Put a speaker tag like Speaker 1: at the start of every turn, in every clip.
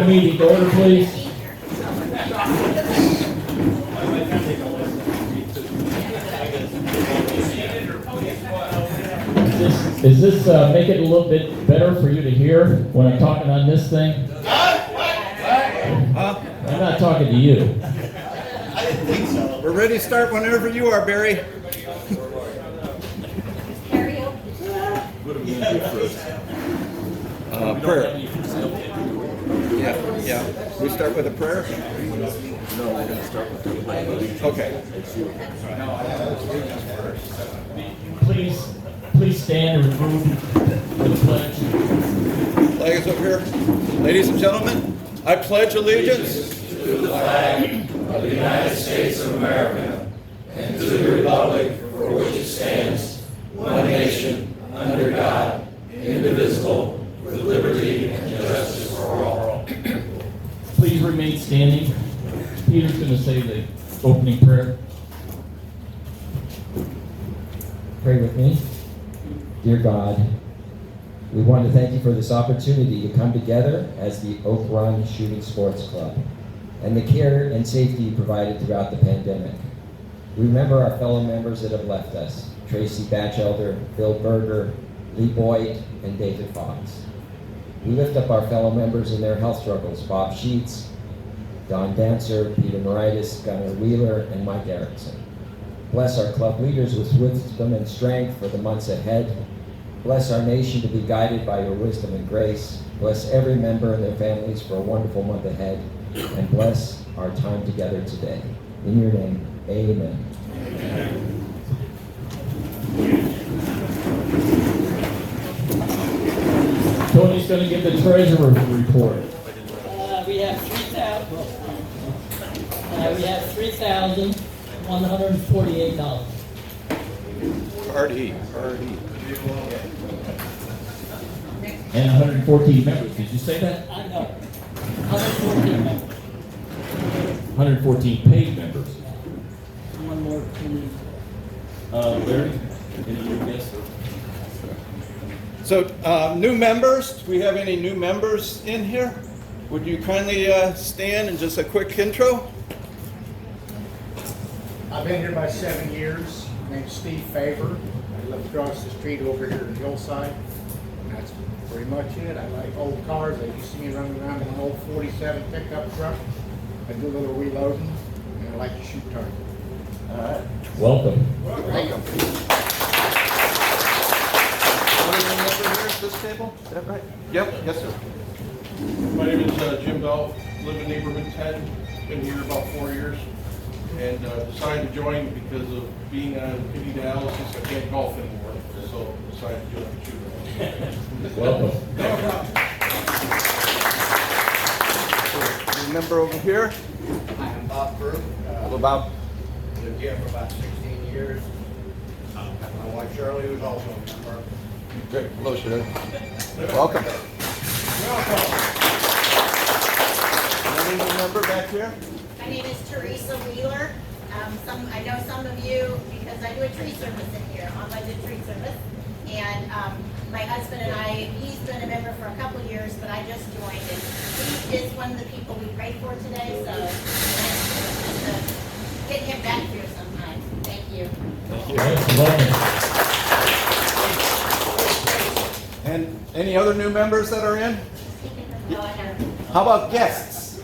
Speaker 1: meeting to order, please. Is this make it a little bit better for you to hear when I'm talking on this thing? I'm not talking to you.
Speaker 2: I didn't think so. We're ready to start whenever you are, Barry. Prayer. Yeah. We start with a prayer?
Speaker 3: No, we're going to start with the pledge.
Speaker 2: Okay.
Speaker 1: Please stand and remove for the pledge.
Speaker 2: Flag is up here. Ladies and gentlemen, I pledge allegiance
Speaker 4: to the flag of the United States of America and to the republic for which it stands, one nation, under God, indivisible, with liberty and justice for all.
Speaker 1: Please remain standing. Peter's going to say the opening prayer.
Speaker 5: Pray with me. Dear God, we want to thank you for this opportunity to come together as the Oak Run Shooting Sports Club and the care and safety you provided throughout the pandemic. We remember our fellow members that have left us, Tracy Batchelder, Bill Berger, Lee Boyd, and David Fox. We lift up our fellow members in their health struggles, Bob Sheets, Don Dancer, Peter Moritis, Gunnar Wheeler, and Mike Erickson. Bless our club leaders with wisdom and strength for the months ahead. Bless our nation to be guided by your wisdom and grace. Bless every member and their families for a wonderful month ahead. And bless our time together today. In your name, amen.
Speaker 4: Amen.
Speaker 1: Tony's going to give the treasurer's report.
Speaker 6: We have $3,148.
Speaker 2: Party.
Speaker 1: And 114 members. Did you say that?
Speaker 6: I know. 114 members.
Speaker 1: 114 paid members.
Speaker 6: One more, please.
Speaker 1: Larry, any new guests?
Speaker 2: So, new members, do we have any new members in here? Would you kindly stand and just a quick intro?
Speaker 7: I've been here about 7 years. My name's Steve Favor. I live across the street over here in Hillside. And that's pretty much it. I like old cars. As you see me running around in an old 47 pickup truck. I do a little reloading, and I like to shoot targets.
Speaker 2: All right.
Speaker 1: Welcome.
Speaker 2: Welcome. Another new member here at this table? Is that right? Yep. Yes, sir.
Speaker 8: My name is Jim Bell, live in neighborhood 10, been here about 4 years, and decided to join because of being on kidney dialysis. I can't golf anymore, so decided to join the shooter.
Speaker 1: Welcome.
Speaker 2: Member over here.
Speaker 7: I am Bob Burke.
Speaker 2: About
Speaker 7: Lived here for about 16 years. My wife Shirley was also a member.
Speaker 2: great. Hello, Shirley. Welcome. Another new member back here.
Speaker 9: My name is Theresa Wheeler. I know some of you because I do a tree service in here, unlimited tree service. And my husband and I, he's been a member for a couple of years, but I just joined. And he is one of the people we prayed for today, so nice to get him back here sometime. Thank you.
Speaker 1: Welcome.
Speaker 2: And any other new members that are in?
Speaker 9: No, I have.
Speaker 2: How about guests?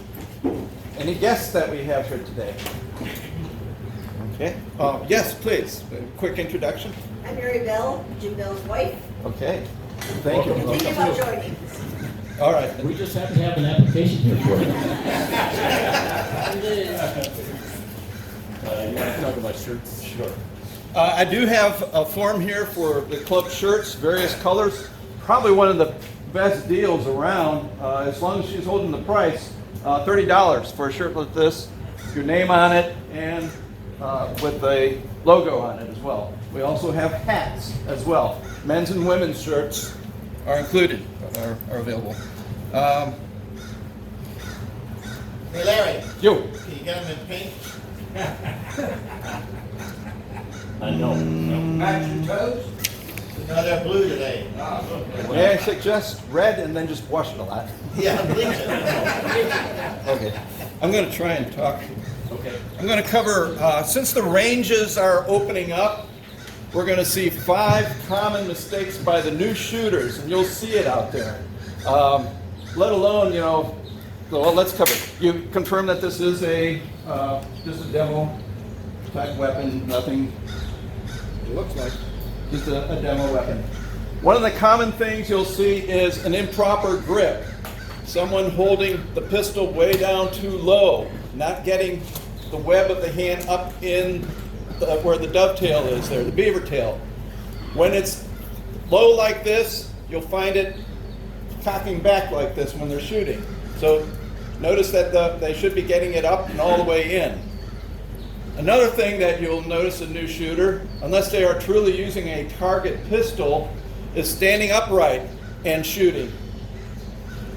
Speaker 2: Any guests that we have here today? Okay. Yes, please. A quick introduction.
Speaker 9: I'm Mary Bell, Jim Bell's wife.
Speaker 2: Okay. Thank you.
Speaker 9: Thinking about joining.
Speaker 2: All right.
Speaker 1: We just happen to have an application here for you.
Speaker 3: You want to talk about shirts?
Speaker 2: Sure. I do have a form here for the club shirts, various colors. Probably one of the best deals around, as long as she's holding the price. $30 for a shirt like this, your name on it, and with a logo on it as well. We also have hats as well. Men's and women's shirts are included, are available.
Speaker 7: Hey Larry,
Speaker 2: You.
Speaker 7: can you get them in pink?
Speaker 1: I know.
Speaker 7: Matching toes?
Speaker 4: No, they're blue today.
Speaker 2: May I suggest red and then just wash it a lot?
Speaker 4: Yeah, bleach it.
Speaker 2: Okay, I'm going to try and talk. Okay, I'm going to cover, since the ranges are opening up, we're going to see 5 common mistakes by the new shooters, and you'll see it out there. Let alone, well, let's cover it. You confirm that this is just a demo type weapon, nothing, it looks like, just a demo weapon. One of the common things you'll see is an improper grip. Someone holding the pistol way down too low, not getting the web of the hand up in where the dovetail is there, the beaver tail. When it's low like this, you'll find it cocking back like this when they're shooting. So notice that they should be getting it up and all the way in. Another thing that you'll notice a new shooter, unless they are truly using a target pistol, is standing upright and shooting.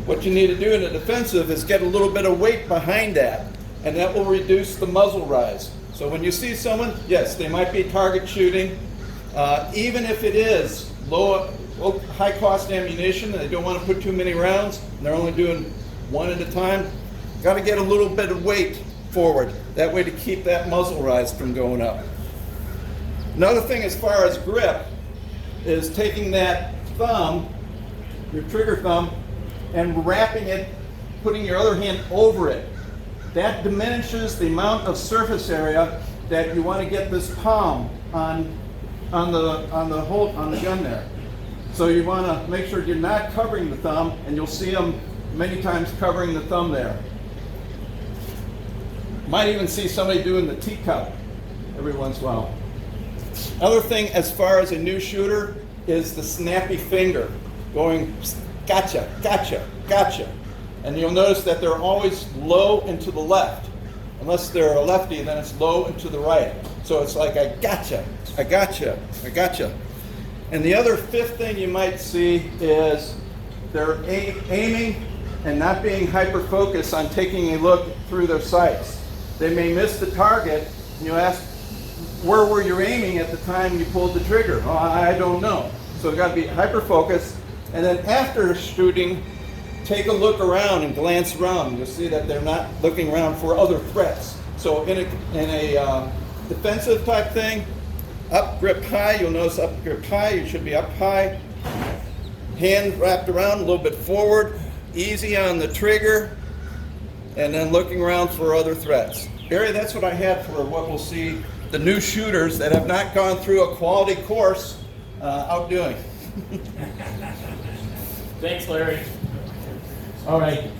Speaker 2: What you need to do in a defensive is get a little bit of weight behind that, and that will reduce the muzzle rise. So when you see someone, yes, they might be target shooting, even if it is high cost ammunition and they don't want to put too many rounds, and they're only doing one at a time, got to get a little bit of weight forward, that way to keep that muzzle rise from going up. Another thing as far as grip is taking that thumb, your trigger thumb, and wrapping it, putting your other hand over it. That diminishes the amount of surface area that you want to get this palm on the gun there. So you want to make sure you're not covering the thumb, and you'll see them many times covering the thumb there. Might even see somebody doing the teacup every once in a while. Other thing as far as a new shooter is the snappy finger, going gotcha, gotcha, gotcha. And you'll notice that they're always low and to the left. Unless they're a lefty, then it's low and to the right. So it's like I gotcha, I gotcha, I gotcha. And the other 5th thing you might see is they're aiming and not being hyper-focused on taking a look through their sights. They may miss the target, and you ask, where were you aiming at the time you pulled the trigger? Oh, I don't know. So you've got to be hyper-focused. And then after shooting, take a look around and glance around. You'll see that they're not looking around for other threats. So in a defensive type thing, up grip high, you'll notice up grip high, you should be up high. Hand wrapped around a little bit forward, easy on the trigger, and then looking around for other threats. Barry, that's what I had for what we'll see the new shooters that have not gone through a quality course out doing.
Speaker 1: Thanks, Larry. All right.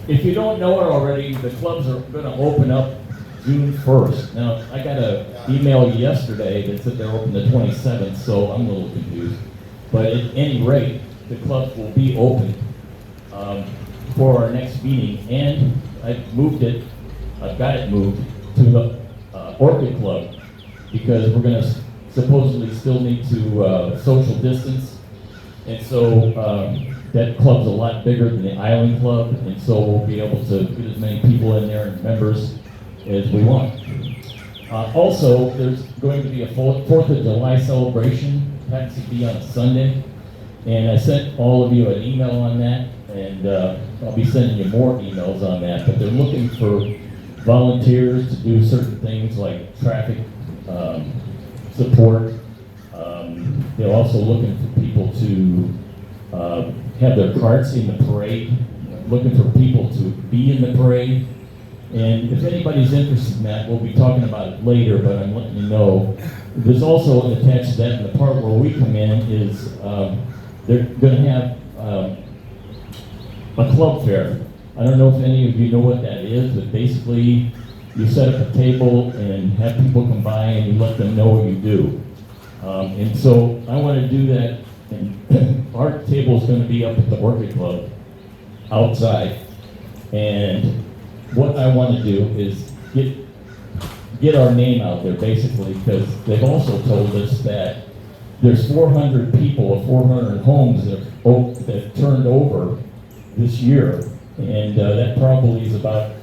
Speaker 1: If you don't know it already, the clubs are going to open up June 1st. Now, I got an email yesterday that said they're open the 27th, so I'm a little confused. But at any rate, the clubs will be open for our next meeting, and I've got it moved to the Orchid Club, because we're going to supposedly still need to social distance, and so that club's a lot bigger than the Island Club, and so we'll be able to get as many people in there and members as we want. Also, there's going to be a 4th of July celebration, happens to be on a Sunday, and I sent all of you an email on that, and I'll be sending you more emails on that, but they're looking for volunteers to do certain things like traffic support. They're also looking for people to have their carts in the parade, looking for people to be in the parade. And if anybody's interested in that, we'll be talking about it later, but I'm letting you know. There's also attached to that, and the part where we come in is they're going to have a club fair. I don't know if any of you know what that is, but basically you set up a table and have people come by and you let them know what you do. And so I want to do that, and our table is going to be up at the Orchid Club outside. And what I want to do is get our name out there, basically, because they've also told us that there's 400 people or 400 homes that turned over this year, and that probably is about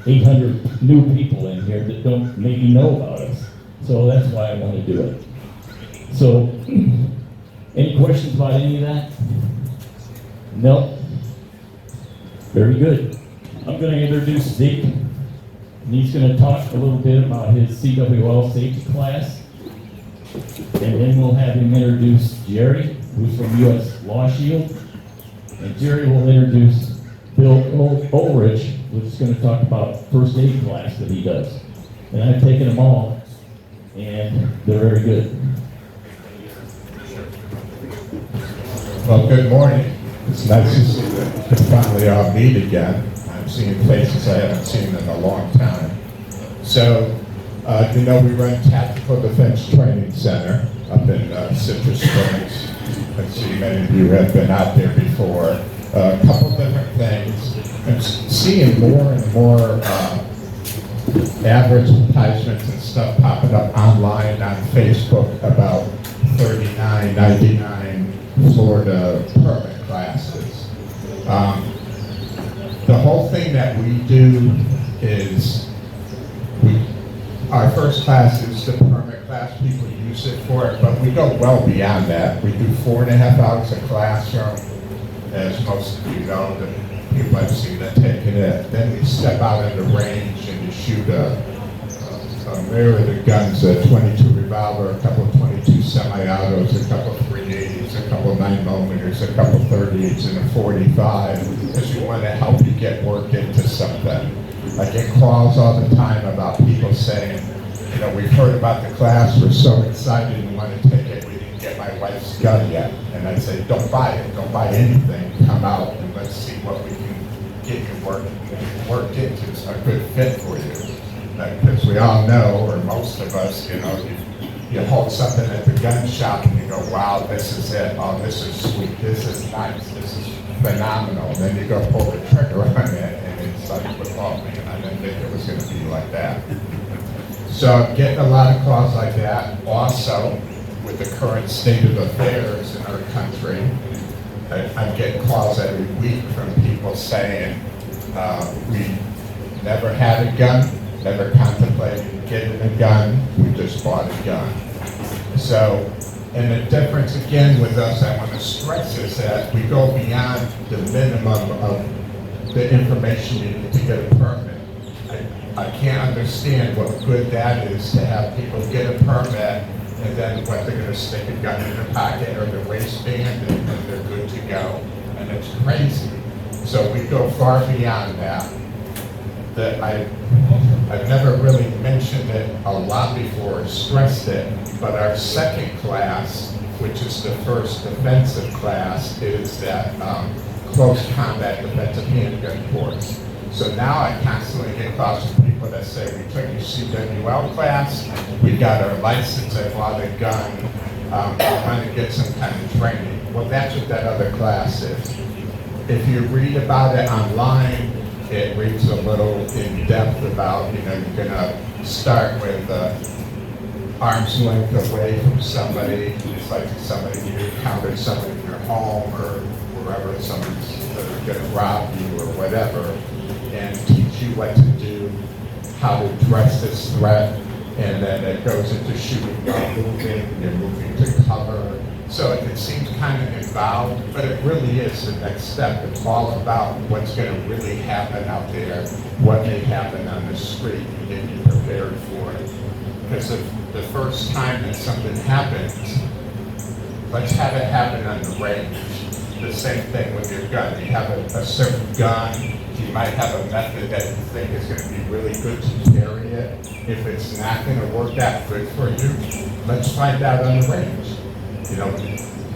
Speaker 1: 800 new people in here that don't maybe know about us. So that's why I want to do it. So Any questions about any of that? No? Very good. I'm going to introduce Zeke, and he's going to talk a little bit about his CWL safety class. And then we'll have him introduce Jerry, who's from U.S. Law Shield. And Jerry will introduce Bill Ullrich, which is going to talk about first aid class that he does. And I've taken them all, and they're very good.
Speaker 10: Well, good morning. It's nice to see that we can finally all meet again. I'm seeing faces I haven't seen in a long time. So, we run Tactical Defense Training Center up in Citrus Springs. I see many of you have been out there before. A couple different things. I'm seeing more and more advertisements and stuff popping up online on Facebook about $39.99 Florida permit classes. The whole thing that we do is our first class is the permit class. People use it for it, but we go well beyond that. We do 4.5 hours of classroom, as most of you know, the people I've seen that taken it. Then we step out in the range and you shoot a myriad of guns, a .22 revolver, a couple of .22 semi-autos, a couple of .380s, a couple of 9mm, a couple of .38s, and a .45, because we want to help you get work into something. I get calls all the time about people saying, we've heard about the class, we're so excited and want to take it, we didn't get my wife's gun yet. And I say, don't buy it, don't buy anything, come out and let's see what we can get you worked into, a good fit for you. Because we all know, or most of us, you hold something at the gun shop and you go, wow, this is it, oh, this is sweet, this is nice, this is phenomenal. And then you go pull the trigger on it and it's like, oh man, I didn't think it was going to be like that. So I'm getting a lot of calls like that. Also, with the current state of affairs in our country, I'm getting calls every week from people saying, we never had a gun, never contemplated getting a gun, we just bought a gun. So, and the difference again with us, I want to stress is that we go beyond the minimum of the information you need to get a permit. I can't understand what good that is to have people get a permit and then what they're going to stick a gun in their pocket or their waistband and they're good to go. And it's crazy. So we go far beyond that. I've never really mentioned it a lot before or stressed it, but our second class, which is the first defensive class, is that close combat defensive handgun course. So now I constantly get calls from people that say, we took your CWL class, we got our license, I bought a gun, I'm trying to get some kind of training. Well, that's what that other class is. If you read about it online, it reads a little in depth about, you're gonna start with arm's length away from somebody. It's like somebody, you encountered somebody in your home or wherever, somebody's gonna rob you or whatever, and teach you what to do, how to address this threat, and then it goes into shooting while moving, you're moving to cover. So it seems kind of involved, but it really is the next step. It's all about what's going to really happen out there, what may happen on the street, and get you prepared for it. Because if the first time that something happens, let's have it happen on the range. The same thing with your gun. You have a certain gun, you might have a method that you think is going to be really good to carry it. If it's not going to work that good for you, let's find out on the range.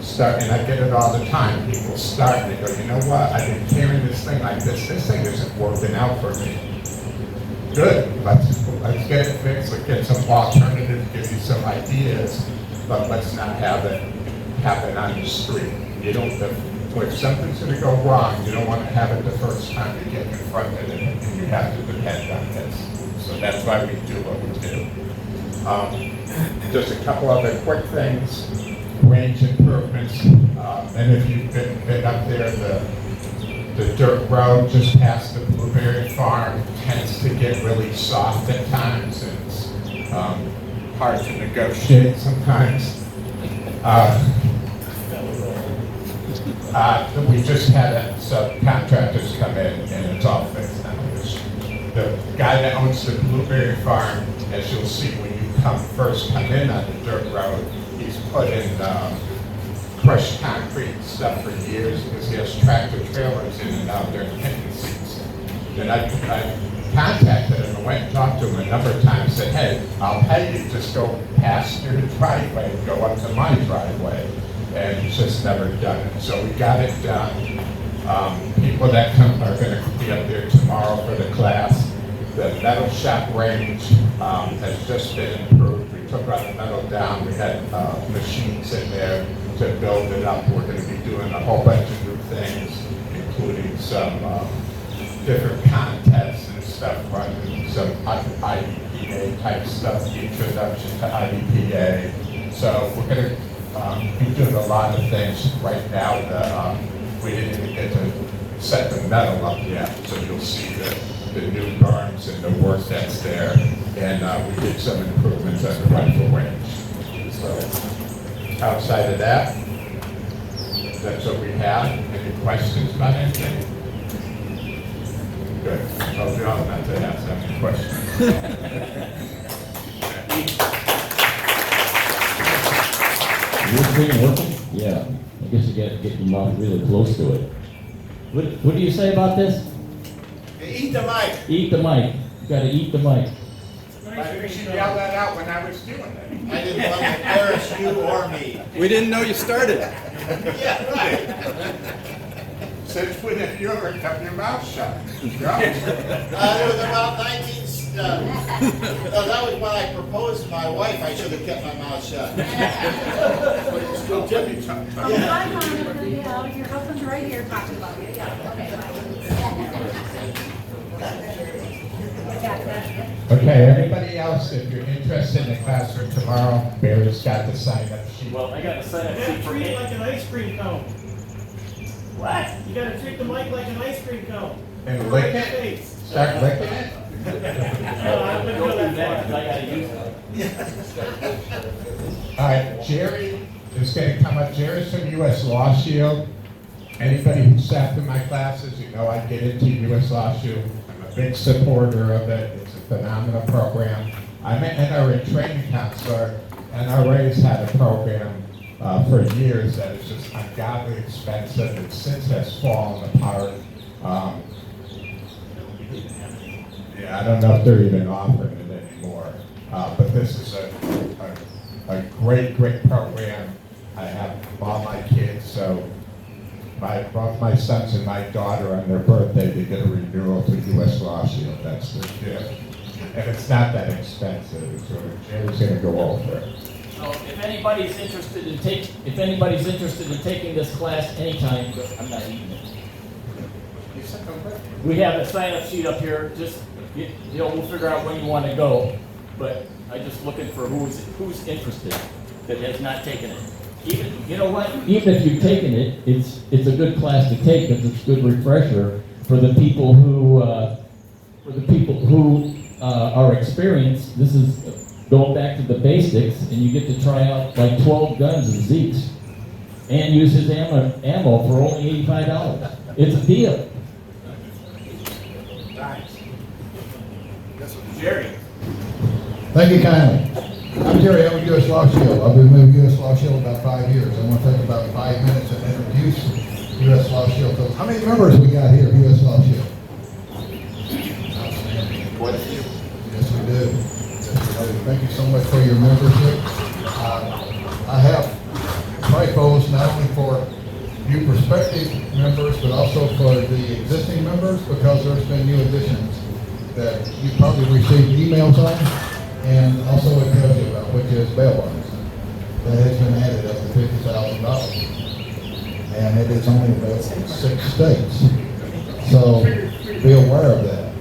Speaker 10: Start, and I get it all the time. People start and they go, you know what, I've been carrying this thing like this. This thing isn't working out for me. Good, let's get it fixed. Let's get some alternatives, give you some ideas, but let's not have it happen on the street. If something's going to go wrong, you don't want to have it the first time you get confronted and you have to depend on this. So that's why we do what we do. Just a couple other quick things. Range improvements, and if you've been up there, the dirt road just past the blueberry farm tends to get really soft at times, and it's hard to negotiate sometimes. We just had some contractors come in and it's all fixed now. The guy that owns the Blueberry Farm, as you'll see when you first come in on the dirt road, he's put in crushed concrete and stuff for years because he has tractor trailers in and out there picking seats. And I contacted him and went and talked to him a number of times, said, hey, I'll pay you, just go past your driveway and go up to my driveway. And he's just never done it. So we got it done. People that come are going to be up there tomorrow for the class. The metal shop range has just been improved. We took all the metal down. We had machines in there to build it up. We're going to be doing a whole bunch of new things, including some different contests and stuff, running some IDPA type stuff, introduction to IDPA. So we're going to be doing a lot of things right now. We didn't even get to set the metal up yet, so you'll see the new berms and the work that's there. And we did some improvements on the rifle range. So outside of that, that's what we have. Any questions about anything? Good. I'll be on that to ask any questions.
Speaker 1: Is your screen working? Yeah. I guess you got to get your mouth really close to it. What do you say about this?
Speaker 7: Eat the mic.
Speaker 1: Eat the mic. You got to eat the mic.
Speaker 7: I should yell that out when I was doing it.
Speaker 4: I didn't want to embarrass you or me.
Speaker 2: We didn't know you started.
Speaker 4: Yeah, right.
Speaker 10: Since when have you ever kept your mouth shut?
Speaker 4: It was about 19, no, that was when I proposed to my wife. I should have kept my mouth shut.
Speaker 10: Still Jimmy time.
Speaker 11: Your husband's right here talking about you, yeah, okay.
Speaker 10: Okay, everybody else, if you're interested in the classroom tomorrow, Barry's got the sign-up sheet.
Speaker 1: Well, I got to sign up sheet for
Speaker 6: Treat it like an ice cream cone.
Speaker 1: What?
Speaker 6: You gotta treat the mic like an ice cream cone.
Speaker 10: And
Speaker 6: Right
Speaker 10: lick
Speaker 6: in the
Speaker 10: it?
Speaker 6: face.
Speaker 10: Start licking it?
Speaker 6: No, I wouldn't go that far.
Speaker 1: I got to use it.
Speaker 10: All right, Jerry is going to come up. Jerry's from U.S. Law Shield. Anybody who sat through my classes, you know I get into U.S. Law Shield. I'm a big supporter of it. It's a phenomenal program. I'm an NRA training counselor. NRA's had a program for years that is just ungodly expensive. It since has fallen apart. Yeah, I don't know if they're even offering it anymore. But this is a great program. I have all my kids, so both my sons and my daughter on their birthday, they get a renewal to U.S. Law Shield. That's their gift. And it's not that expensive, so Jerry's gonna go over it.
Speaker 1: So if anybody's interested in taking this class anytime, I'm not eating it. We have a sign-up sheet up here. Just we'll figure out when you want to go. But I'm just looking for who's interested that has not taken it. Even you know what? Even if you've taken it, it's a good class to take because it's a good refresher for the people who are experienced. This is going back to the basics, and you get to try out like 12 guns of Zeke's and use his ammo for only $85. It's a deal. Jerry.
Speaker 12: Thank you kindly. I'm Jerry, I'm with U.S. Law Shield. I've been with U.S. Law Shield about 5 years. I want to take about 5 minutes and introduce U.S. Law Shield. So how many members we got here at U.S. Law Shield?
Speaker 10: What is it?
Speaker 12: Yes, we do. Thank you so much for your membership. I have typos not only for new prospective members, but also for the existing members, because there's been new additions that you probably received emails on, and also it tells you about, which is bail bonds. That has been added up to $50,000. And it is only available in 6 states. So be aware of that.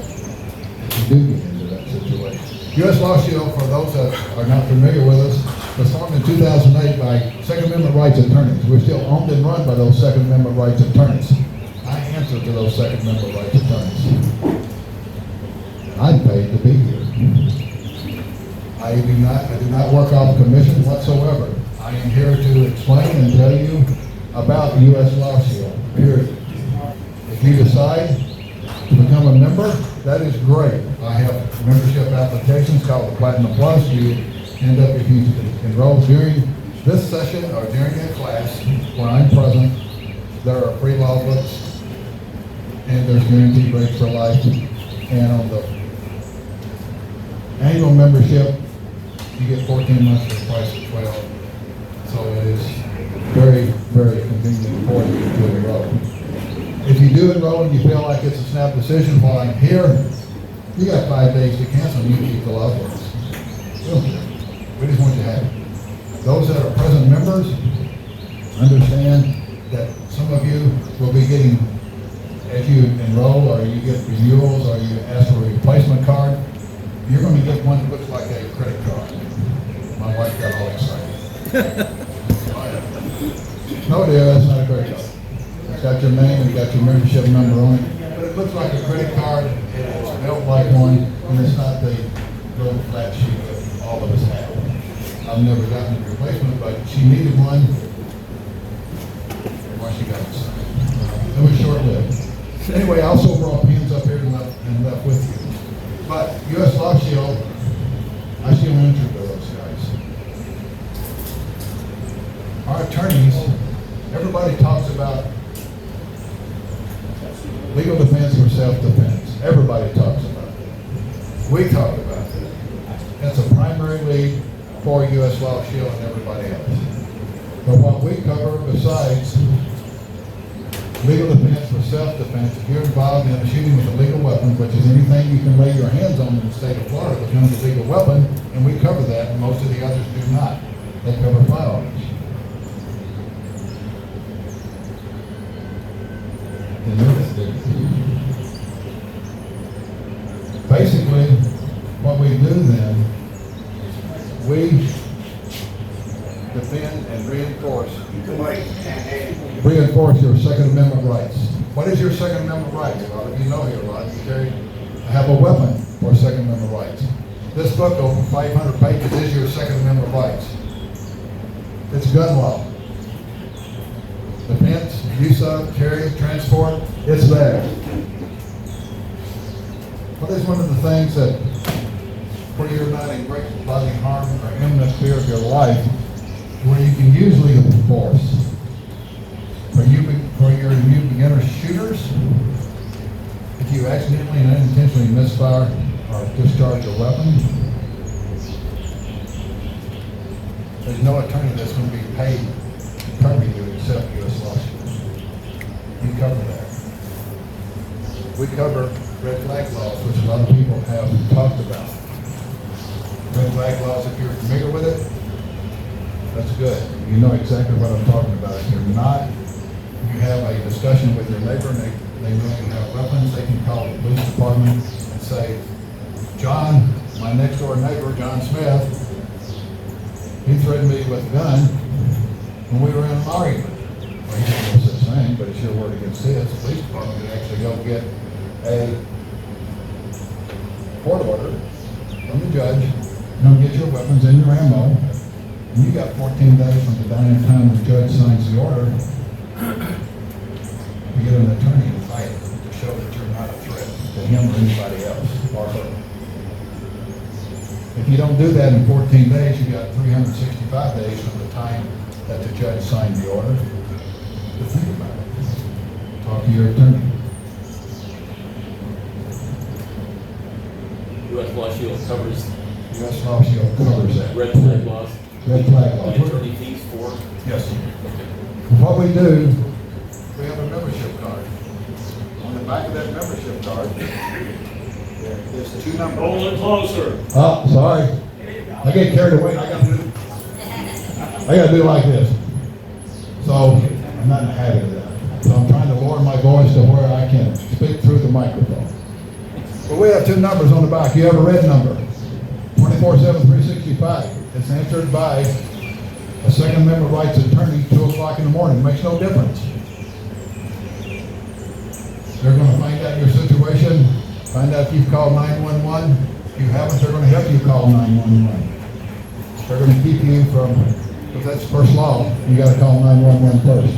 Speaker 12: If you do get into that situation. U.S. Law Shield, for those that are not familiar with us, was formed in 2008 by Second Amendment rights attorneys. We're still owned and run by those Second Amendment rights attorneys. I answer to those Second Amendment rights attorneys. I'm paid to be here. I do not work off commission whatsoever. I am here to explain and tell you about U.S. Law Shield, period. If you decide to become a member, that is great. I have membership applications called the Platinum Plus. You end up, if you enroll during this session or during a class when I'm present, there are free law books and there's guaranteed rates for life. And on the annual membership, you get 14 months for the price of 12. So it is very, very convenient for you to enroll. If you do enroll and you feel like it's a snap decision while I'm here, you got 5 days to cancel and you can keep the law books. We just want you happy. Those that are present members, understand that some of you will be getting, as you enroll or you get renewals or you ask for a replacement card, you're going to get one that looks like a credit card. My wife got all excited. No, dear, that's not a credit card. It's got your name and got your membership number on it, but it looks like a credit card. It is built like one, and it's not the little flat sheet that all of us have. I've never gotten a replacement, but she needed one. Why she got it? It was short-lived. Anyway, I also brought pins up here and left with you. But U.S. Law Shield, I still answer to those guys. Our attorneys, everybody talks about legal defense or self-defense. Everybody talks about it. We talk about it. That's a primary lead for U.S. Law Shield and everybody else. But what we cover besides legal defense for self-defense, if you're involved in a shooting with a legal weapon, which is anything you can lay your hands on in the state of Florida becomes a legal weapon, and we cover that, and most of the others do not. They cover firearms. Basically, what we do then, we defend and reinforce your Second Amendment rights. What is your Second Amendment rights? A lot of you know here, a lot of you have a weapon for Second Amendment rights. This book, over 500 pages, is your Second Amendment rights. It's gun law. Defense, use of, carry, transport, it's there. What is one of the things that, where you're not in great bodily harm or imminent fear of your life, where you can use lethal force? For your new beginner shooters, if you accidentally and unintentionally misfire or discharge a weapon, there's no attorney that's going to be paid to cover you except U.S. Law Shield. We cover that. We cover red flag laws, which a lot of people have talked about. Red flag laws, if you're familiar with it, that's good. You know exactly what I'm talking about. If you're not, you have a discussion with your neighbor and they know you have weapons, they can call the police department and say, John, my next door neighbor, John Smith, he threatened me with a gun when we were in an argument. Well, he didn't know such thing, but it's your word against his. The police department can actually go get a court order from the judge, go get your weapons and your ammo, and you got 14 days from the dying time the judge signs the order to get an attorney to fight to show that you're not a threat to him or anybody else or her. If you don't do that in 14 days, you got 365 days from the time that the judge signed the order to think about it. Talk to your attorney.
Speaker 3: U.S. Law Shield covers
Speaker 12: U.S. Law Shield covers that.
Speaker 3: red flag laws.
Speaker 12: Red flag laws.
Speaker 3: The attorney fees for?
Speaker 12: Yes. What we do, we have a membership card. On the back of that membership card, there's 2 numbers.
Speaker 6: Hold it closer.
Speaker 12: Oh, sorry. I get carried away. I gotta do like this. So I'm not in the habit of that. So I'm trying to lower my voice to where I can speak through the microphone. But we have 2 numbers on the back. You have a red number, 24/7/365. It's answered by a Second Amendment rights attorney, 2 o'clock in the morning. Makes no difference. They're going to find out your situation, find out if you've called 911. If you haven't, they're going to help you call 911. They're going to keep you from, if that's first law, you got to call 911 first.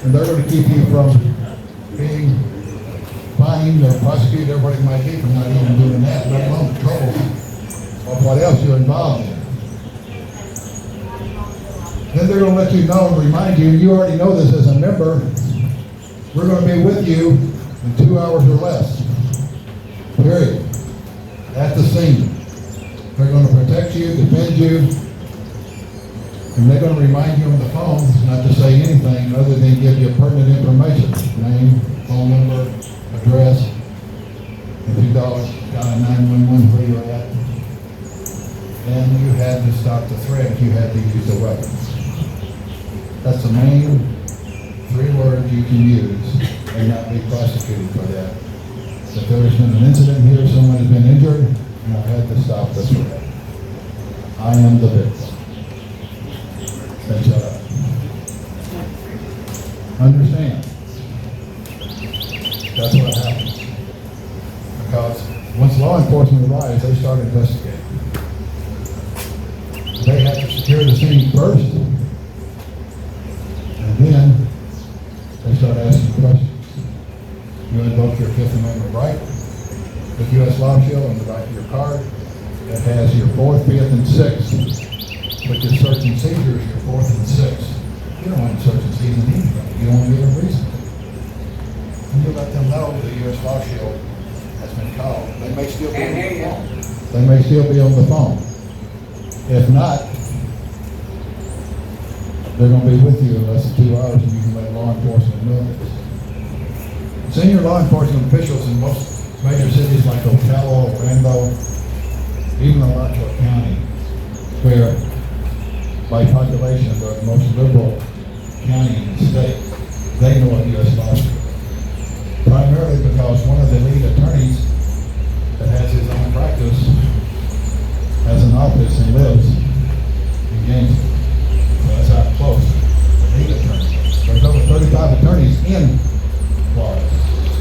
Speaker 12: and they're going to keep you from being fined or prosecuted, or what it might be, from not even doing that, let alone the trouble of what else you're involved in. Then they're going to let you know and remind you, and you already know this as a member, we're going to be with you in 2 hours or less. Period. At the scene. They're going to protect you, defend you, and they're going to remind you on the phone not to say anything other than give you pertinent information. Name, phone number, address, if you got a 911 where you're at. And you had to stop the threat, you had to use the weapon. That's the main 3 words you can use and not be prosecuted for that. If there's been an incident here, someone has been injured, and I had to stop the threat. I am the victim. Then shut up. Understand? That's what happens. Because once law enforcement arrives, they start investigating. They have to secure the scene first, and then they start asking questions. You invoke your Fifth Amendment right with U.S. Law Shield on the back of your card. It has your 4th, 5th, and 6th. With your search and seizures, your 4th and 6th. You don't want to search and seize anything. You don't want to give them reason. And you let them know the U.S. Law Shield has been called. They may still be on the phone. They may still be on the phone. If not, they're going to be with you in less than 2 hours, and you can let law enforcement know this. Senior law enforcement officials in most major cities like Ocala, Orlando, even Ullrich County, where by population they're the most liberal county in the state, they know what U.S. law is. Primarily because one of the lead attorneys that has his own practice has an office and lives in Gainesville. So that's how close the lead attorney is. There's over 35 attorneys in Florida.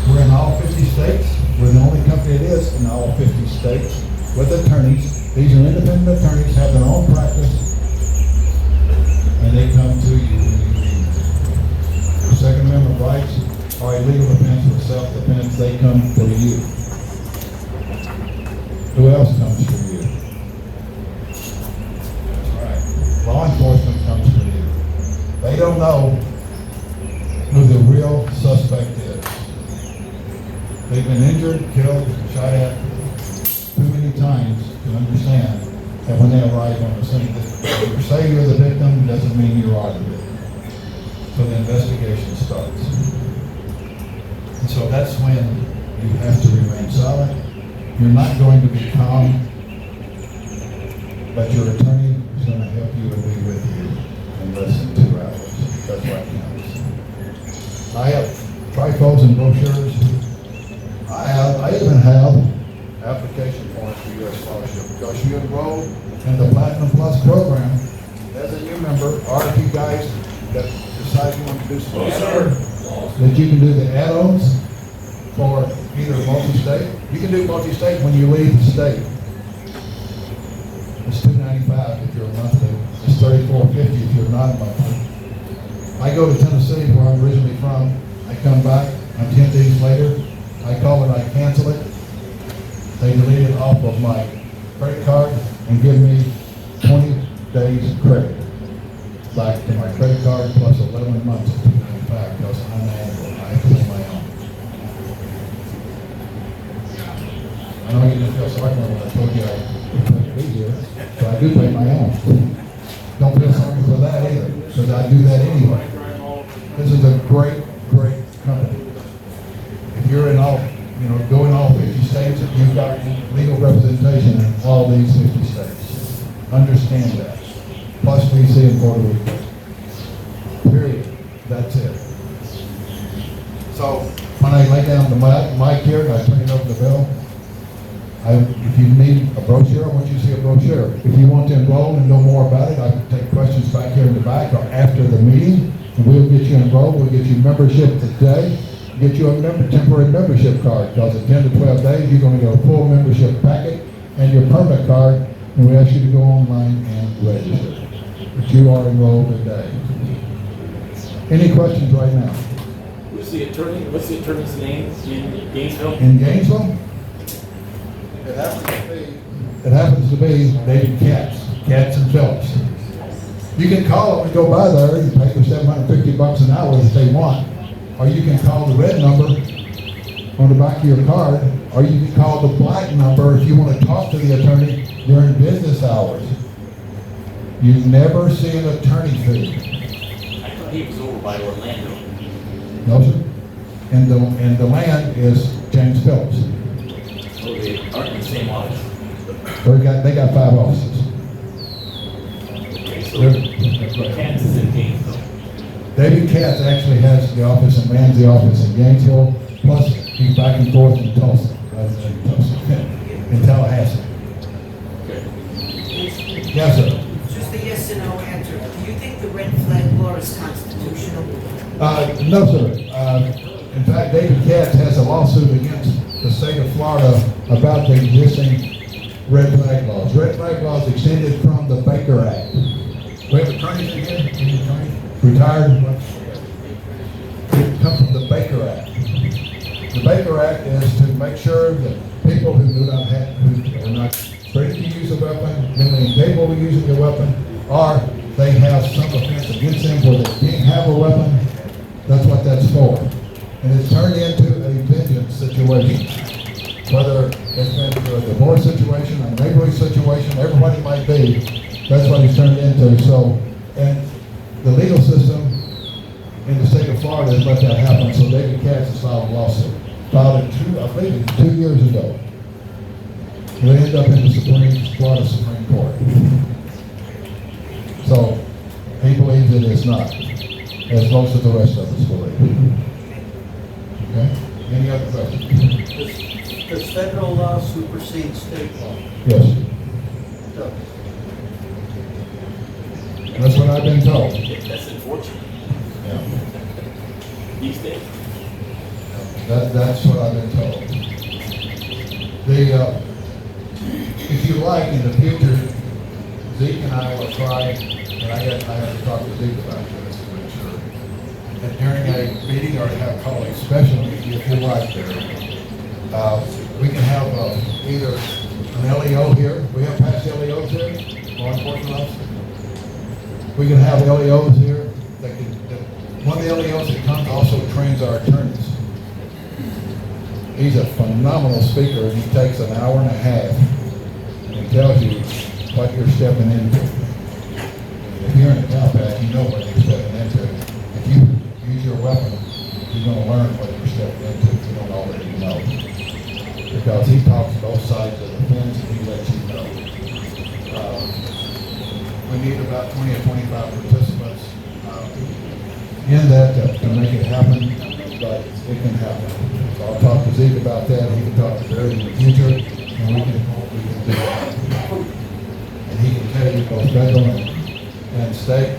Speaker 12: We're in all 50 states. We're the only company that is in all 50 states with attorneys. These are independent attorneys, have their own practice, and they come to you when you need them. Your Second Amendment rights are a legal defense for self-defense. They come for you. Who else comes for you? That's right. Law enforcement comes for you. They don't know who the real suspect is. They've been injured, killed, shot at too many times to understand that when they arrive on the scene, that you say you're the victim doesn't mean you are the victim. So the investigation starts. And so that's when you have to remain silent. You're not going to be calm, but your attorney is going to help you and be with you in less than 2 hours. That's what counts. I have trifles and brochures. I even have application forms for U.S. Law Shield because you enroll in the Platinum Plus program as a new member, or if you guys that decide you want to do some that you can do the add-ons for either multi-state. You can do multi-state when you leave the state. It's $295 if you're monthly. It's $34.50 if you're not monthly. I go to Tennessee, where I'm originally from. I come back. I'm 10 days later. I call it, I cancel it. They delete it off of my credit card and give me 20 days credit back to my credit card plus 11 months of $295 because I'm annual. I have to pay my own. I know you didn't feel sorry for me when I told you I couldn't be here, but I do pay my own. Don't feel sorry for that either, because I do that anyway. This is a great, great company. If you're in all, go in all 50 states, you've got legal representation in all these 50 states. Understand that. Plus DC and Puerto Rico. Period. That's it. So when I lay down the mic here and I turn it over to Bill, if you need a brochure, I want you to see a brochure. If you want to enroll and know more about it, I can take questions back here in the back or after the meeting, and we'll get you enrolled. We'll get you membership today. Get you a temporary membership card, because in 10 to 12 days, you're going to get a full membership packet and your permit card, and we ask you to go online and register. But you are enrolled today. Any questions right now?
Speaker 3: Who's the attorney? What's the attorney's name in Gainesville?
Speaker 12: In Gainesville? It happens to be David Katz and Phillips. You can call them and go by there and pay them $750 an hour if they want. Or you can call the red number on the back of your card, or you can call the black number if you want to talk to the attorney during business hours. You never see an attorney fee.
Speaker 3: I thought he was over by Orlando.
Speaker 12: No, sir. And the land is James Phillips.
Speaker 3: Oh, they aren't in the same office.
Speaker 12: They got 5 offices.
Speaker 3: Okay, so
Speaker 12: They're-
Speaker 3: Kansas and Gainesville.
Speaker 12: David Katz actually has the office and mans the office in Gainesville, plus he's back and forth in Tulsa, in Tallahassee.
Speaker 3: Okay.
Speaker 12: Yes, sir.
Speaker 13: Just a yes or no answer. Do you think the red flag law is constitutional?
Speaker 12: No, sir. In fact, David Katz has a lawsuit against the state of Florida about the existing red flag laws. Red flag laws extended from the Baker Act. We have attorneys again? Any attorneys? Retired? It comes from the Baker Act. The Baker Act is to make sure that people who are not ready to use a weapon, mentally incapable of using a weapon, or they have some offense against them where they can't have a weapon. That's what that's for. And it's turned into a vengeance situation. Whether it's been a divorce situation, a neighborhood situation, everybody might be, that's what it's turned into. So, and the legal system in the state of Florida has let that happen, so David Katz has filed a lawsuit. Filed it 2 years ago. It ended up in the Florida Supreme Court. So, he believes it is not, as most of the rest of us believe. Okay? Any other questions?
Speaker 14: Does federal law supersede state law?
Speaker 12: Yes. That's what I've been told.
Speaker 3: That's unfortunate.
Speaker 12: Yeah.
Speaker 3: These days.
Speaker 12: That's what I've been told. If you like, in the future, Zeke and I will try, and I have to talk to Zeke about this to make sure, that during a meeting or have call a special meeting, if you like there, we can have either an LEO here. We have past LEOs here, law enforcement officers. We can have LEOs here. One of the LEOs that comes also trains our attorneys. He's a phenomenal speaker, and he takes an hour and a half and tells you what you're stepping into. If you're in a cow pack, you know what you're stepping into. If you use your weapon, you're going to learn what you're stepping into if you don't already know. Because he talks both sides of the fence and he lets you know. We need about 20 or 25 participants in that to make it happen, but it can happen. So I'll talk to Zeke about that. He can talk to Barry in the future, and we can do that. And he can tell you both federal and state,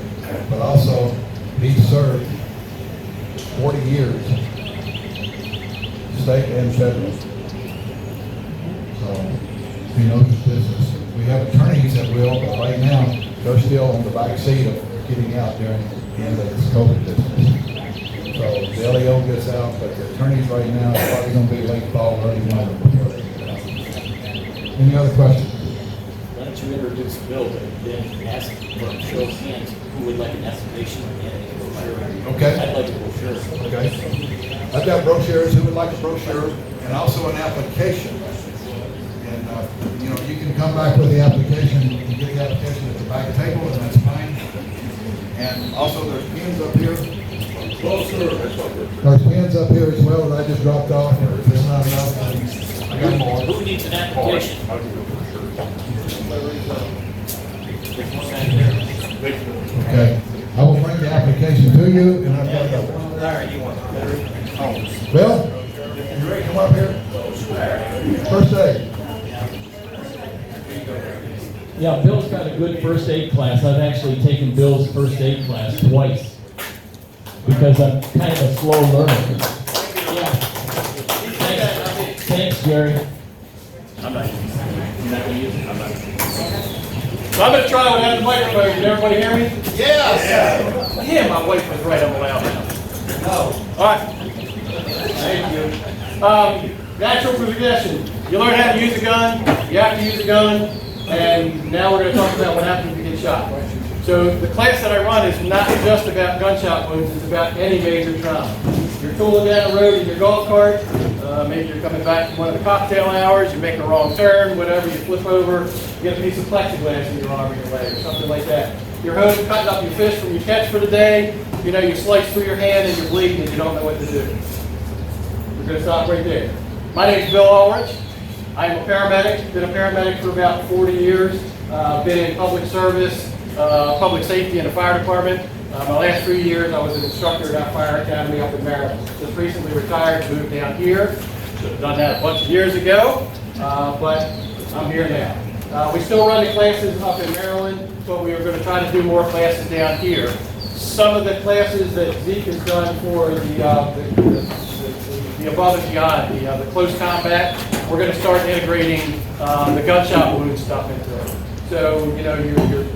Speaker 12: but also he served 40 years, state and federal. So he knows his business. We have attorneys that will, but right now they're still on the back seat of getting out during the end of this COVID business. So the LEO gets out, but the attorneys right now are probably going to be late fall, early winter before they get out. Any other questions?
Speaker 3: Why don't you introduce Bill, but then ask for a show of hands who would like an estimation and a brochure?
Speaker 12: Okay.
Speaker 3: I'd like a brochure.
Speaker 12: Okay. I've got brochures. Who would like a brochure? And also an application. And, you can come back with the application. You can get the application at the back table, and that's fine. And also, there's pins up here. There's pins up here as well that I just dropped off. If it's not enough, I got more.
Speaker 3: Who needs an application? There's one back there.
Speaker 12: Okay. I will bring the application to you, and I've got the...
Speaker 3: All right, you want it.
Speaker 12: Bill, you ready to come up here? First aid.
Speaker 1: Yeah, Bill's got a good first aid class. I've actually taken Bill's first aid class twice because I'm kind of a slow learner. Yeah. Thanks, Jerry.
Speaker 3: I'm not going to use it. I'm not.
Speaker 15: So I'm gonna try without the microphone. Can everybody hear me?
Speaker 14: Yes.
Speaker 15: Yeah, my wife was right on the loud now.
Speaker 14: No.
Speaker 15: All right. Thank you. Natural progression. You learn how to use a gun, you have to use a gun, and now we're going to talk about what happens if you get shot. So the class that I run is not just about gunshot wounds, it's about any major trauma. You're tooling down the road in your golf cart, maybe you're coming back from one of the cocktail hours, you make a wrong turn, whatever, you flip over, you get a piece of plexiglass in your arm or your leg or something like that. You're home cutting up your fish from your catch for the day, you know, you slice through your hand and you're bleeding and you don't know what to do. We're going to stop right there. My name is Bill Ullrich. I'm a paramedic, been a paramedic for about 40 years, been in public service, public safety in the fire department. My last 3 years I was an instructor at our fire academy up in Maryland. Just recently retired, moved down here. Should have done that a bunch of years ago, but I'm here now. We still run the classes up in Maryland, but we are going to try to do more classes down here. Some of the classes that Zeke has done for the above and beyond, the close combat, we're going to start integrating the gunshot wound stuff into it. So, you know,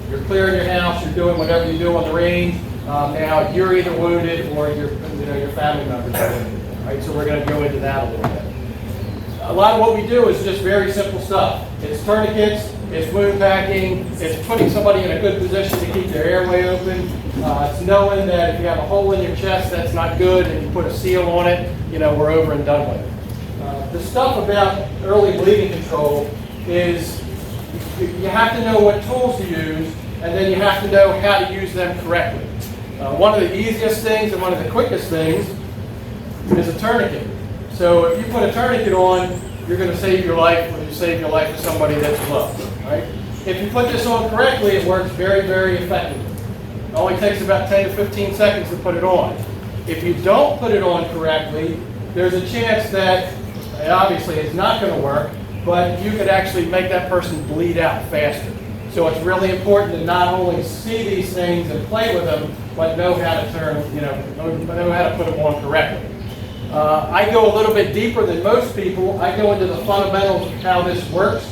Speaker 15: you're clearing your house, you're doing whatever you do on the range. Now you're either wounded or your family members are wounded. Right? So we're going to go into that a little bit. A lot of what we do is just very simple stuff. It's tourniquets, it's wound packing, it's putting somebody in a good position to keep their airway open. It's knowing that if you have a hole in your chest that's not good and you put a seal on it, you know, we're over and done with it. The stuff about early bleeding control is you have to know what tools to use, and then you have to know how to use them correctly. One of the easiest things and one of the quickest things is a tourniquet. So if you put a tourniquet on, you're going to save your life when you save your life to somebody that you love. Right? If you put this on correctly, it works very, very effectively. It only takes about 10 to 15 seconds to put it on. If you don't put it on correctly, there's a chance that, obviously it's not going to work, but you could actually make that person bleed out faster. So it's really important to not only see these things and play with them, but know how to know how to put them on correctly. I go a little bit deeper than most people. I go into the fundamentals of how this works,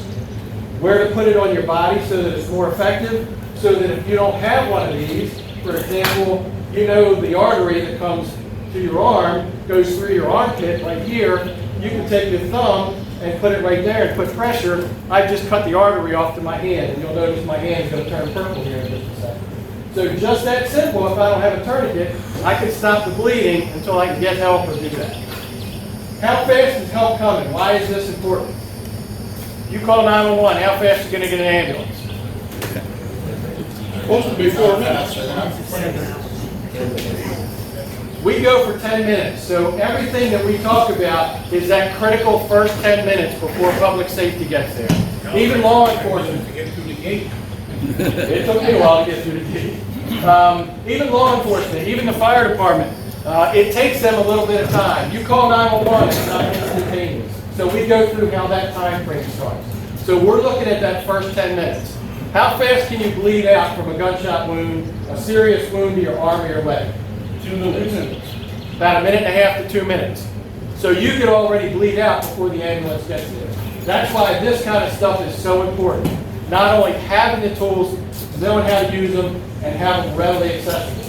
Speaker 15: where to put it on your body so that it's more effective, so that if you don't have one of these, for example, you know the artery that comes to your arm goes through your armpit right here, you can take your thumb and put it right there and put pressure. I've just cut the artery off to my hand, and you'll notice my hand is going to turn purple here in just a second. So just that simple, if I don't have a tourniquet, I can stop the bleeding until I can get help or do that. How fast is help coming? Why is this important? You call 911, how fast are you going to get an ambulance? Supposed to be 4 minutes. We go for 10 minutes, so everything that we talk about is that critical first 10 minutes before public safety gets there. Even law enforcement. To get through the gate. It took me a while to get through the gate. Even law enforcement, even the fire department, it takes them a little bit of time. You call 911, it's not instantaneous. So we go through how that time frame starts. So we're looking at that first 10 minutes. How fast can you bleed out from a gunshot wound, a serious wound to your arm or your leg? 2 minutes. About 1.5 to 2 minutes. So you could already bleed out before the ambulance gets there. That's why this kind of stuff is so important. Not only having the tools, knowing how to use them, and having them readily accessible.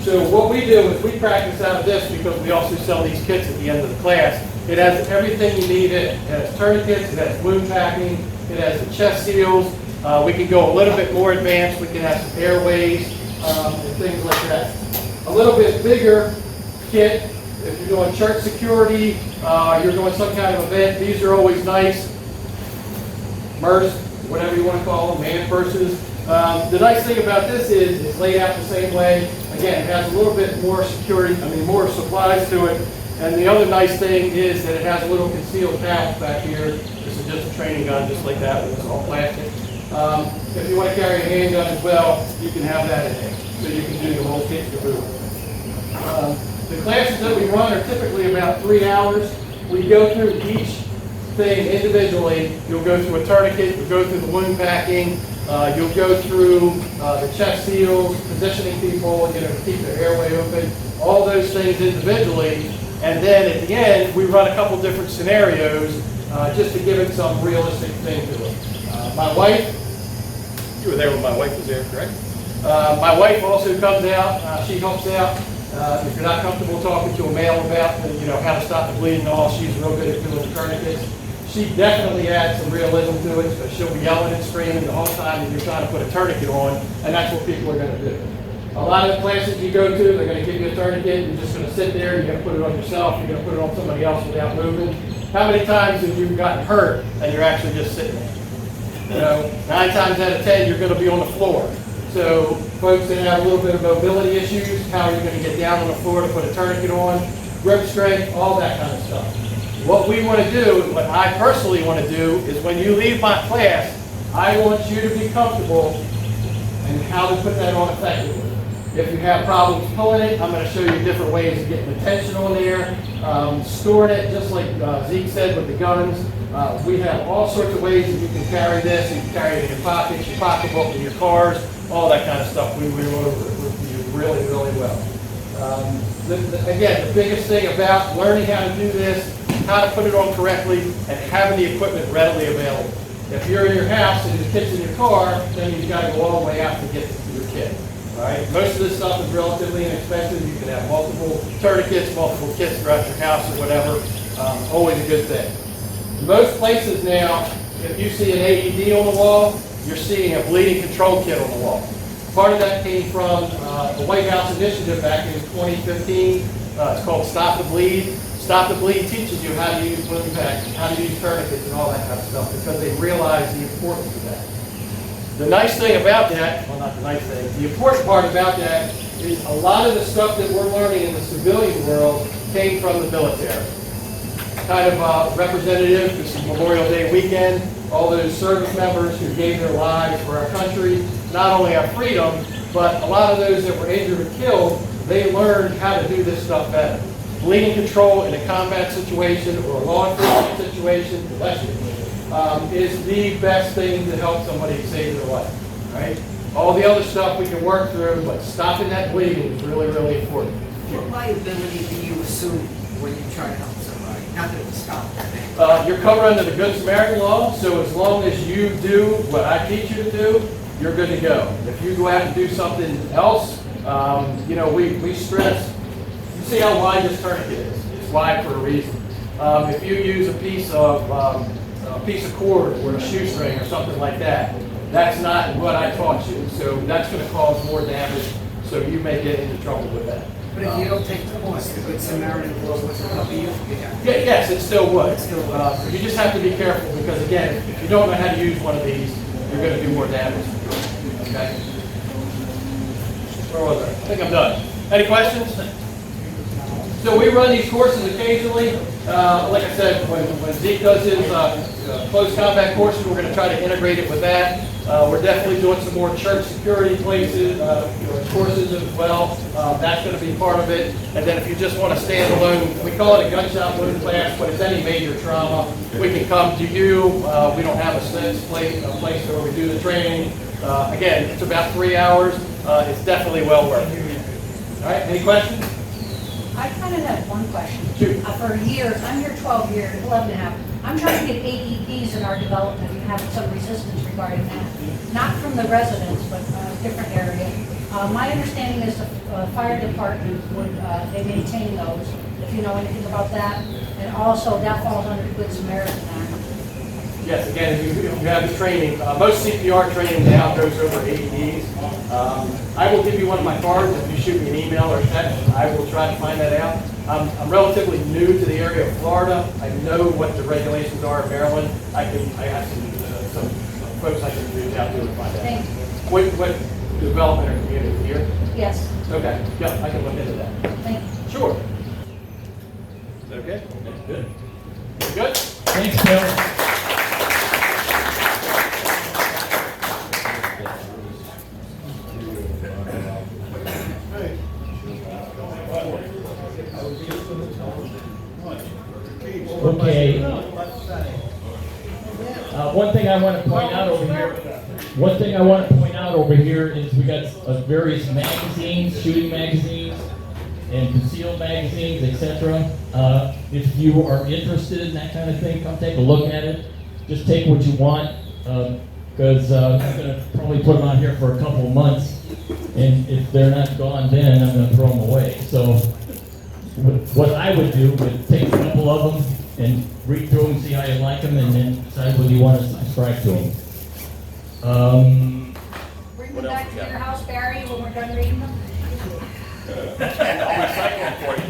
Speaker 15: So what we do is we practice out of this because we also sell these kits at the end of the class. It has everything you need in it. It has tourniquets, it has wound packing, it has the chest seals. We can go a little bit more advanced. We can have some airways and things like that. A little bit bigger kit, if you're doing church security, you're doing some kind of event, these are always nice. MERS, whatever you want to call them, man purses. The nice thing about this is it's laid out the same way. Again, it has a little bit more security, more supplies to it. And the other nice thing is that it has a little concealed pouch back here. This is just a training gun, just like that, it's all plastic. If you want to carry a handgun as well, you can have that in there. So you can do the whole kit to boot. The classes that we run are typically about 3 hours. We go through each thing individually. You'll go through a tourniquet, you'll go through the wound packing, you'll go through the chest seals, positioning people, to keep their airway open, all those things individually. And then at the end, we run a couple different scenarios just to give it some realistic thing to it. My wife You were there when my wife was there, correct? My wife also comes out, she helps out. If you're not comfortable talking to a male about, how to stop the bleeding and all, she's real good at doing the tourniquets. She definitely adds some realism to it, so she'll be yelling and screaming the whole time that you're trying to put a tourniquet on, and that's what people are going to do. A lot of the classes you go to, they're going to give you a tourniquet, you're just going to sit there, you're going to put it on yourself, you're going to put it on somebody else without moving. How many times have you gotten hurt and you're actually just sitting there? 9 times out of 10, you're going to be on the floor. So folks that have a little bit of mobility issues, how are you going to get down on the floor to put a tourniquet on, grip strength, all that kind of stuff. What we want to do, what I personally want to do, is when you leave my class, I want you to be comfortable in how to put that on effectively. If you have problems pulling it, I'm going to show you different ways of getting the tension on there, storing it, just like Zeke said with the guns. We have all sorts of ways that you can carry this. You can carry it in your pockets, your pocketbook, in your cars, all that kind of stuff. We went over it with you really, really well. Again, the biggest thing about learning how to do this, how to put it on correctly, and having the equipment readily available. If you're in your house and your kit's in your car, then you've got to go all the way out to get to your kit. All right? Most of this stuff is relatively inexpensive. You can have multiple tourniquets, multiple kits throughout your house or whatever. Always a good thing. Most places now, if you see an AED on the wall, you're seeing a bleeding control kit on the wall. Part of that came from the White House initiative back in 2015. It's called Stop the Bleed. Stop the Bleed teaches you how to use wound packs, how to use tourniquets and all that kind of stuff because they realize the importance of that. The nice thing about that, well not the nice thing, the important part about that is a lot of the stuff that we're learning in the civilian world came from the military. Kind of representative, this is Memorial Day weekend, all those service members who gave their lives for our country, not only our freedom, but a lot of those that were injured or killed, they learned how to do this stuff better. Bleeding control in a combat situation or a law enforcement situation, is the best thing to help somebody save their life. Right? All the other stuff we can work through, but stopping that bleeding is really, really important.
Speaker 13: What liability do you assume when you try to help somebody? Not that it will stop that.
Speaker 15: You're covered under the Good Samaritan law, so as long as you do what I teach you to do, you're good to go. If you go out and do something else, we stress, you see how wide this tourniquet is. It's wide for a reason. If you use a piece of cord or a shoestring or something like that, that's not what I taught you. So that's going to cause more damage, so you may get into trouble with that.
Speaker 13: But if you don't take the course, the Good Samaritan law would cover you.
Speaker 15: Yes, it still would. You just have to be careful because, again, if you don't know how to use one of these, you're going to do more damage. Okay? Where was I? I think I'm done. Any questions? So we run these courses occasionally. Like I said, when Zeke does his close combat courses, we're going to try to integrate it with that. We're definitely doing some more church security places, courses as well. That's going to be part of it. And then if you just want to stand alone, we call it a gunshot wound class, but it's any major trauma. We can come to you. We don't have a place where we do the training. Again, it's about 3 hours. It's definitely well worth it. All right, any questions?
Speaker 11: I kind of have one question.
Speaker 15: Shoot.
Speaker 11: For years, I'm here 12 years, 11 and a half. I'm trying to get AEDs in our development and have some resistance regarding that. Not from the residents, but a different area. My understanding is the fire department would, they maintain those, if you know anything about that. And also, that falls under the Good Samaritan Act.
Speaker 15: Yes, again, if you have the training, most CPR training now goes over AEDs. I will give you one of my cards if you shoot me an email or text. I will try to find that out. I'm relatively new to the area of Florida. I know what the regulations are in Maryland. I have some folks I can reach out to and find out.
Speaker 11: Thank you.
Speaker 15: What development or community here?
Speaker 11: Yes.
Speaker 15: Okay, yeah, I can look into that.
Speaker 11: Thank you.
Speaker 15: Sure. Is that okay? That's good. Good?
Speaker 1: Thanks, Bill. Okay. One thing I want to point out over here is we got various magazines, shooting magazines, and concealed magazines, etc. If you are interested in that kind of thing, come take a look at it. Just take what you want. Go because I'm gonna probably put them out here for a couple of months, and if they're not gone then, I'm gonna throw them away. So what I would do would take a couple of them and read through them, see how you like them, and then decide whether you want to subscribe to them.
Speaker 11: Bring them back to your house, Barry, when we're done reading them.
Speaker 2: And I'll recycle them for you.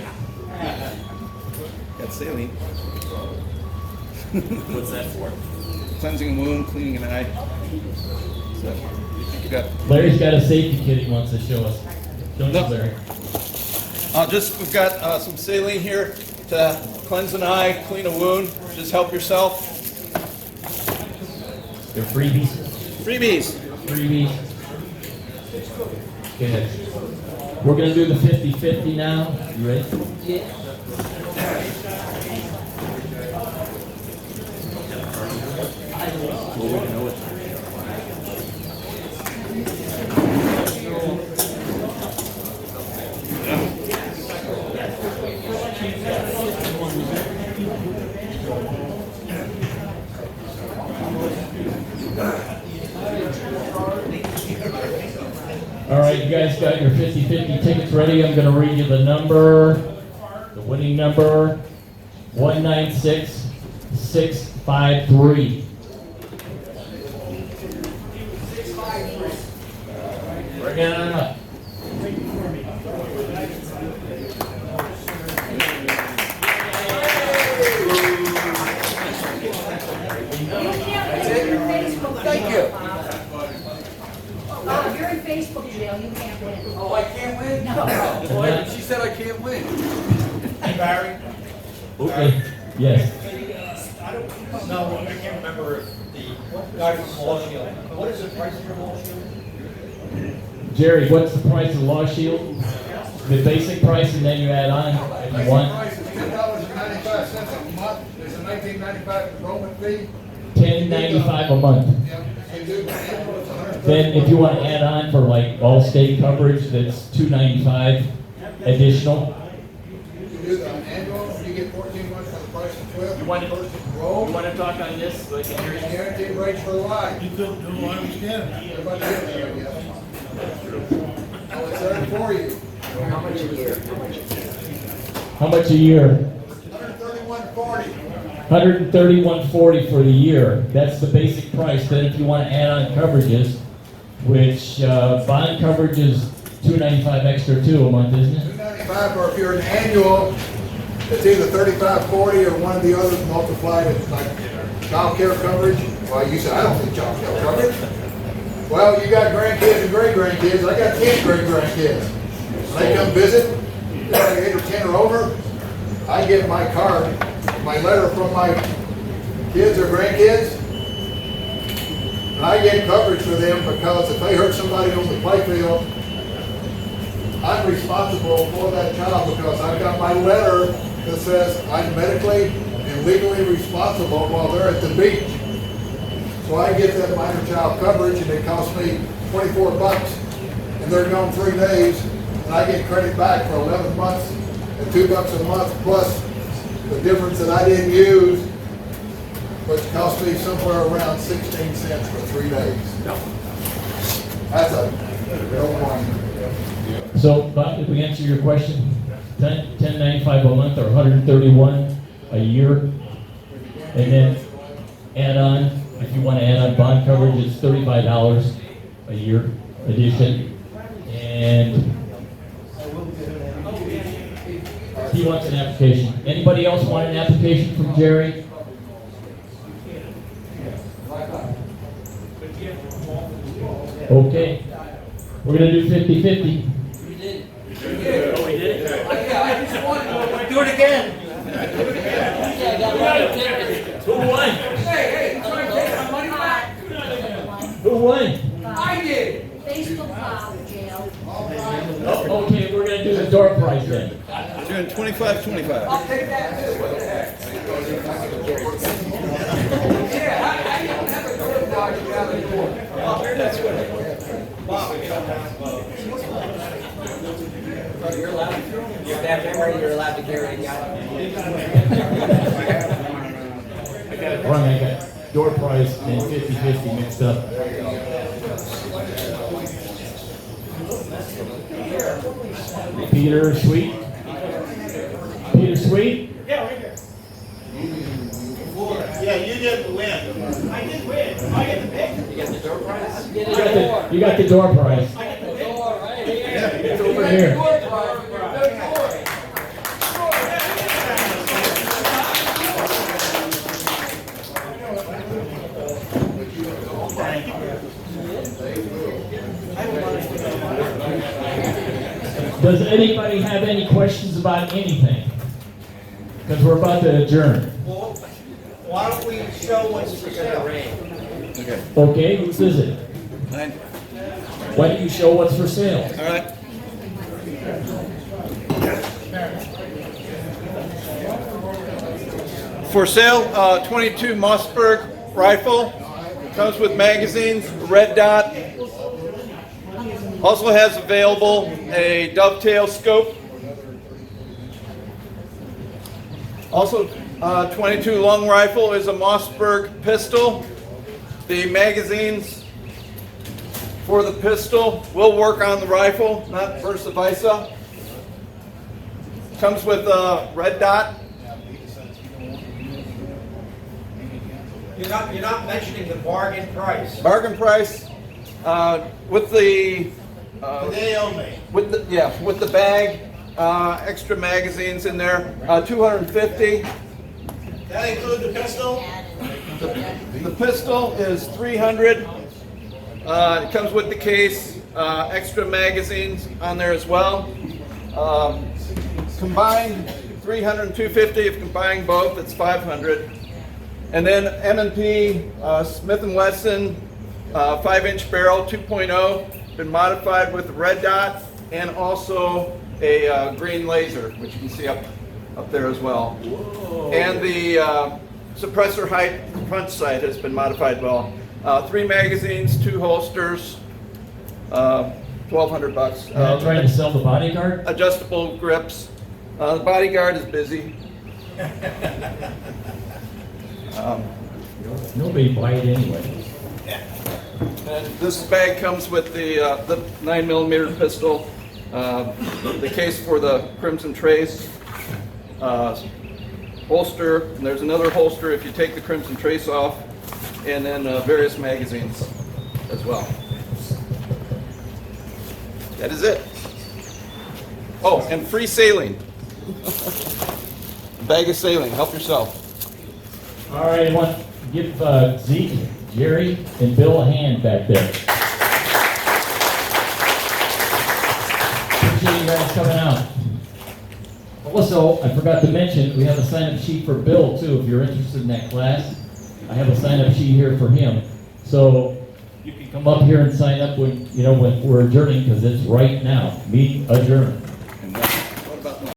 Speaker 2: Got saline.
Speaker 3: What's that for?
Speaker 2: Cleansing a wound, cleaning an eye. So, you got.
Speaker 1: Larry's got a safety kit he wants to show us. Show us,
Speaker 2: No.
Speaker 1: Larry.
Speaker 2: We've got some saline here to cleanse an eye, clean a wound. Just help yourself.
Speaker 1: They're freebies.
Speaker 2: Freebies.
Speaker 1: Freebies. Good. We're gonna do the 50-50 now. You ready? Yeah. All right, you guys got your 50-50 tickets ready. I'm going to read you the number, the winning number, 196653. Bring it on up.
Speaker 13: Thank you.
Speaker 11: Oh, you're in Facebook jail, you can't win.
Speaker 13: Oh, I can't win?
Speaker 11: No.
Speaker 13: Boy, she said I can't win.
Speaker 14: Hey, Barry?
Speaker 1: Okay. Yes.
Speaker 14: No, I can't remember if the guy from Law Shield. What is the price of your Law Shield?
Speaker 1: Jerry, what's the price of Law Shield? The basic price, and then you add on if you want.
Speaker 12: Price is $10.95 a month. There's a $19.95 enrollment fee.
Speaker 1: $10.95 a month.
Speaker 12: Yep. You do the annual, it's $130.
Speaker 1: Then if you want to add on for like all state coverage, that's $2.95 additional.
Speaker 12: You do the annual, you get 14 months for the price of 12.
Speaker 3: You want to
Speaker 12: Roll.
Speaker 3: talk on this so I can hear you?
Speaker 12: Guaranteed rates for life.
Speaker 14: You don't understand.
Speaker 12: Everybody hear me, I guess. Oh, it's there for you.
Speaker 13: How much a year?
Speaker 1: How much a year?
Speaker 12: $131.40.
Speaker 1: $131.40 for the year. That's the basic price. Then if you want to add on coverages, which bond coverage is $2.95 extra too a month, isn't it?
Speaker 12: $295, or if you're an annual, it's either $35.40 or one of the others multiplied. It's like child care coverage. Well, you said, I don't need child care coverage. Well, you got grandkids and great-grandkids. I got 10 great-grandkids. When they come visit, they're 8 or 10 or over, I get my card, my letter from my kids or grandkids, and I get coverage for them because if they hurt somebody on the playfield, I'm responsible for that child because I've got my letter that says I'm medically and legally responsible while they're at the beach. So I get that minor child coverage and it costs me $24 and they're gone 3 days and I get credit back for 11 months at $2 a month plus the difference that I didn't use, which cost me somewhere around 16 cents for 3 days. That's a real one.
Speaker 1: So, Bob, did we answer your question? $10.95 a month or $131 a year? And then add on, if you want to add on bond coverage, it's $35 a year addition. And he wants an application. Anybody else want an application from Jerry? Okay. We're going to do 50-50.
Speaker 3: Oh, we did it?
Speaker 13: Yeah, I just want to do it again.
Speaker 1: Who won?
Speaker 13: Hey, you trying to take my money back?
Speaker 1: Who won?
Speaker 13: I did.
Speaker 11: Facebook file jail.
Speaker 1: Oh, okay, we're going to do the door price then.
Speaker 2: Doing 25-25.
Speaker 13: I'll take that too. What the heck? Yeah, I don't have a good dog down anymore.
Speaker 2: That's good.
Speaker 13: You're allowed, you're that memory, you're allowed to carry a gallon.
Speaker 1: Run, I got door prize and 50-50 mixed up. Peter Sweet? Peter Sweet?
Speaker 6: Yeah, right here. Yeah, you didn't win. I did win. I get the pick.
Speaker 3: You got the door prize?
Speaker 1: You got the door prize.
Speaker 6: I get the pick.
Speaker 1: It's over here. Does anybody have any questions about anything? Because we're about to adjourn.
Speaker 14: Well, why don't we show what's for sale?
Speaker 1: Okay, whose is it?
Speaker 2: Mine.
Speaker 1: Why don't you show what's for sale?
Speaker 2: All right. For sale, 22 Mossberg rifle. Comes with magazines, red dot. Also has available a dovetail scope. Also, 22 long rifle is a Mossberg pistol. The magazines for the pistol will work on the rifle, not vice versa. Comes with a red dot.
Speaker 14: You're not mentioning the bargain price.
Speaker 2: Bargain price with the
Speaker 6: Today only.
Speaker 2: with the bag, extra magazines in there, 250.
Speaker 6: That include the pistol?
Speaker 2: The pistol is 300. It comes with the case, extra magazines on there as well. Combined 300 and 250. If combining both, it's 500. And then M&P Smith & Wesson 5-inch barrel 2.0, been modified with the red dot and also a green laser, which you can see up there as well. Whoa. And the suppressor height front sight has been modified well. 3 magazines, 2 holsters, $1,200.
Speaker 1: Trying to sell the bodyguard?
Speaker 2: Adjustable grips. The bodyguard is busy.
Speaker 1: Nobody buy it anyway.
Speaker 2: And this bag comes with the 9mm pistol, the case for the Crimson Trace, holster, and there's another holster if you take the Crimson Trace off, and then various magazines as well. That is it. Oh, and free sailing. Bag of sailing, help yourself.
Speaker 1: All right, I want to give Zeke, Jerry, and Bill a hand back there. Appreciate you guys coming out. Also, I forgot to mention, we have a sign-up sheet for Bill, too, if you're interested in that class. I have a sign-up sheet here for him. So you can come up here and sign up when we're adjourning, because it's right now. Meeting adjourned.